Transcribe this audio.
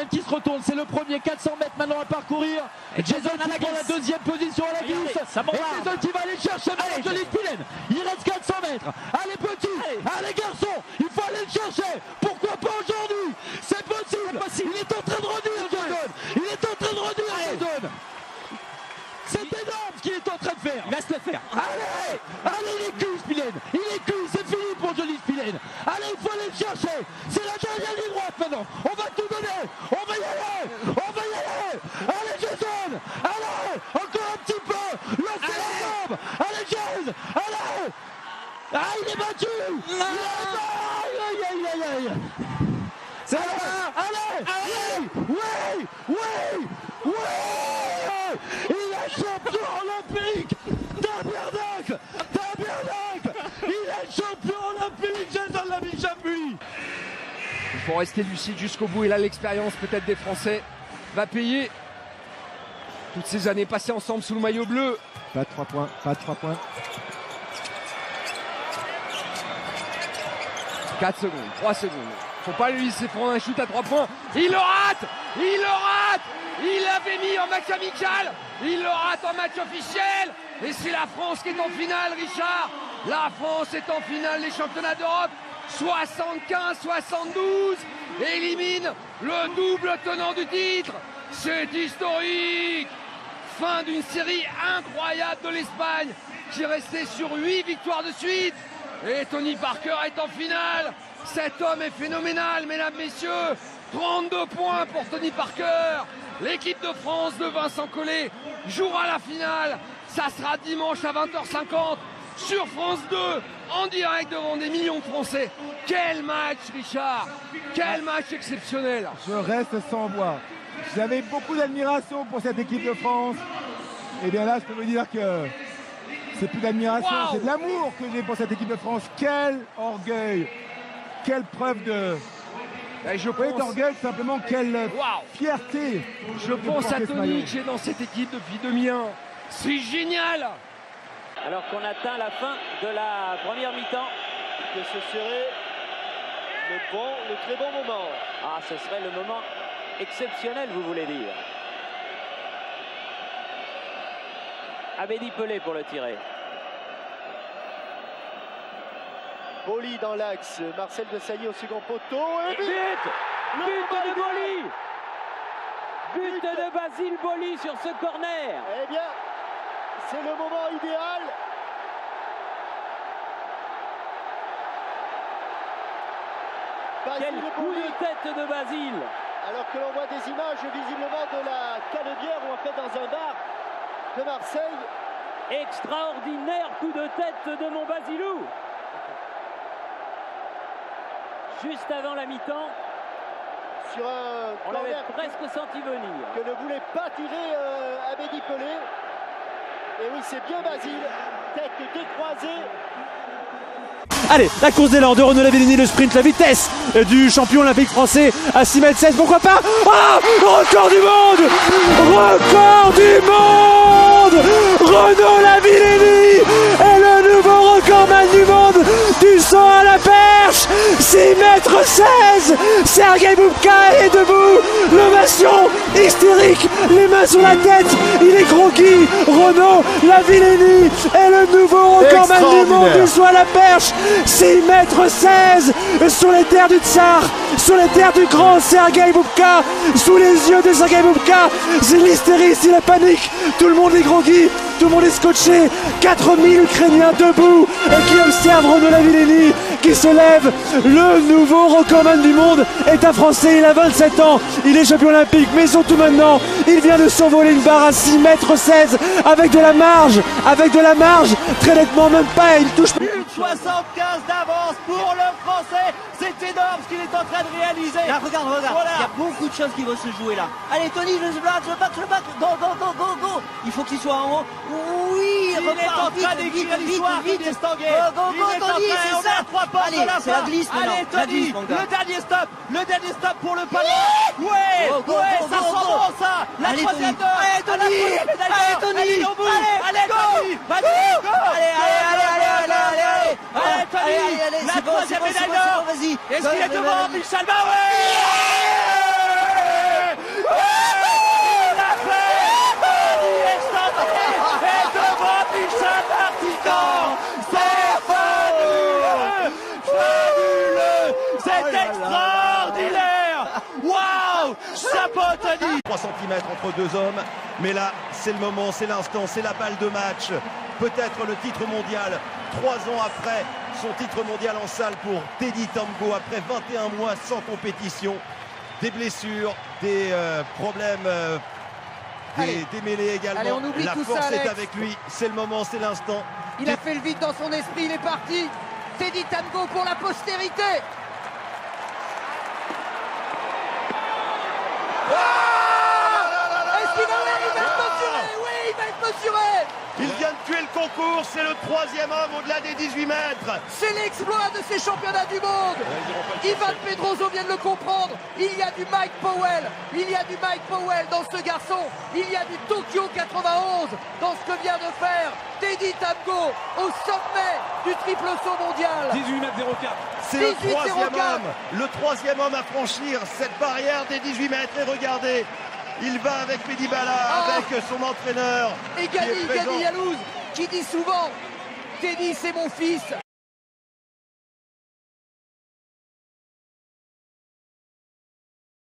qui se retourne, c'est le premier, 400 mètres maintenant à parcourir. Jason qui prend la deuxième position à la glisse. Et Jason qui va aller chercher Johnny Spillane. Il reste 400 mètres. Allez petit, allez garçon, il faut aller le chercher. Pourquoi pas aujourd'hui? C'est possible. Il est en train de revenir, Jason. Il est en train de revenir, Jason. C'est énorme ce qu'il est en train de faire. Laisse le faire. Allez, allez, il est cuit, Spillane. Il est cuit, c'est fini pour Johnny Spillane. Allez, il faut aller le chercher. C'est la dernière ligne droite maintenant. On va tout donner. On va y aller. On va y aller. Allez, Jason. Allez, encore un petit peu. Lancez la jambe. Allez, Jason. Allez. Ah, il est battu. Aïe, aïe, aïe, aïe. Allez. Oui, oui, oui. Il est champion olympique. Tabernacle. Il est champion olympique. Jason Laville-Chappuis. Il faut rester lucide jusqu'au bout et là l'expérience peut-être des Français va payer. Toutes ces années passées ensemble sous le maillot bleu. Pas de 3 points, pas de 3 points. 4 secondes, 3 secondes. Faut pas lui laisser prendre un shoot à 3 points. Il le rate. Il l'avait mis en match amical. Il le rate en match officiel. Et c'est la France qui est en finale, Richard. La France est en finale des championnats d'Europe. 75-72. Élimine le double tenant du titre. C'est historique. Fin d'une série incroyable de l'Espagne qui restait sur 8 victoires de suite. Et Tony Parker est en finale. Cet homme est phénoménal, mesdames, messieurs. 32 points pour Tony Parker. L'équipe de France de Vincent Collet jouera la finale. Ça sera dimanche à 20h50 sur France 2, en direct devant des millions de Français. Quel match, Richard. Quel match exceptionnel. Je reste sans voix. J'avais beaucoup d'admiration pour cette équipe de France. Et bien là, je peux vous dire que c'est plus d'admiration, c'est de l'amour que j'ai pour cette équipe de France. Quel orgueil. Quelle preuve de... d'orgueil, simplement, quelle fierté. Je pense à Tony qui est dans cette équipe depuis 2001. C'est génial. Alors qu'on atteint la fin de la première mi-temps, que ce serait le très bon moment. Ah, ce serait le moment exceptionnel, vous voulez dire. Abedi Pelé pour le tirer. Boli dans l'axe, Marcel Desailly au second poteau et but De Boli. But de Basile Boli sur ce corner. Eh bien, c'est le moment idéal. Quel coup de tête de Basile. Alors que l'on voit des images visiblement de la Canebière ou en fait dans un bar de Marseille. Extraordinaire coup de tête de mon Basilou. Juste avant la mi-temps, sur un on l'avait presque senti venir. Que ne voulait pas tirer Abedi Pelé. Et oui, c'est bien Basile. Tête décroisée. Allez, la course d'élan de Renaud Lavillenie, le sprint, la vitesse du champion olympique français à 6m16, pourquoi pas? Ah, record du monde! Record du monde! Renaud Lavillenie est le nouveau recordman du monde du saut à la perche! 6m16! Sergueï Boubka est debout! L'ovation hystérique, les mains sur la tête, il est groggy! Renaud Lavillenie est le nouveau recordman du monde du saut à la perche! 6m16 sur les terres du Tsar, sur les terres du grand Sergueï Boubka, sous les yeux de Sergueï Boubka, c'est l'hystérie, c'est la panique, tout le monde est groggy, tout le monde est scotché, 4000 Ukrainiens debout qui observent Renaud Lavillenie qui se lève. Le nouveau recordman du monde est un Français, il a 27 ans, il est champion olympique, mais surtout maintenant, il vient de survoler une barre à 6m16 avec de la marge, très nettement, même pas, il touche. 75 d'avance pour le Français, c'est énorme ce qu'il est en train de réaliser. Là, regarde, voilà. Il y a beaucoup de choses qui vont se jouer là. Allez Tony, je back, go. Il faut qu'il soit en haut. Oui, il est en train d'écrire l'histoire, Tony Estanguet. Go, Tony, c'est ça. Allez, c'est la glisse maintenant. Allez Tony, le dernier stop pour le panier. Ouais, ça sent bon ça. La troisième heure. Allez Tony, allez Tony, allez Tony, vas-y, go. Allez, la troisième médaille d'or. Vas-y. Est-ce qu'il est devant Michel Barret? Waouh, chapeau Tony. 3 cm entre deux hommes, mais là c'est le moment, c'est l'instant, c'est la balle de match. Peut-être le titre mondial, 3 ans après son titre mondial en salle pour Teddy Tambo, après 21 mois sans compétition, des blessures, des problèmes, des mêlées également. Allez, on oublie la tout force ça, est Alex. avec lui, c'est le moment, c'est l'instant. Il a fait le vide dans son esprit, il est parti. Teddy Tambo pour la postérité. Est-ce qu'il va être mesuré? Oui, il va être mesuré. Il vient de tuer le concours, c'est le 3e homme au-delà des 18 mètres. C'est l'exploit de ces championnats du monde. Ivan Pedroso vient de le comprendre. Il y a du Mike Powell. Il y a du Mike Powell dans ce garçon. Il y a du Tokyo 91 dans ce que vient de faire Teddy Tambo au sommet du triple saut mondial. 18,04 m. C'est le 3e homme. Le 3e homme à franchir cette barrière des 18 mètres. Et regardez, il va avec Mehdi Bala, avec son entraîneur. Et Gadi Yalouz qui dit souvent, Teddy c'est mon fils.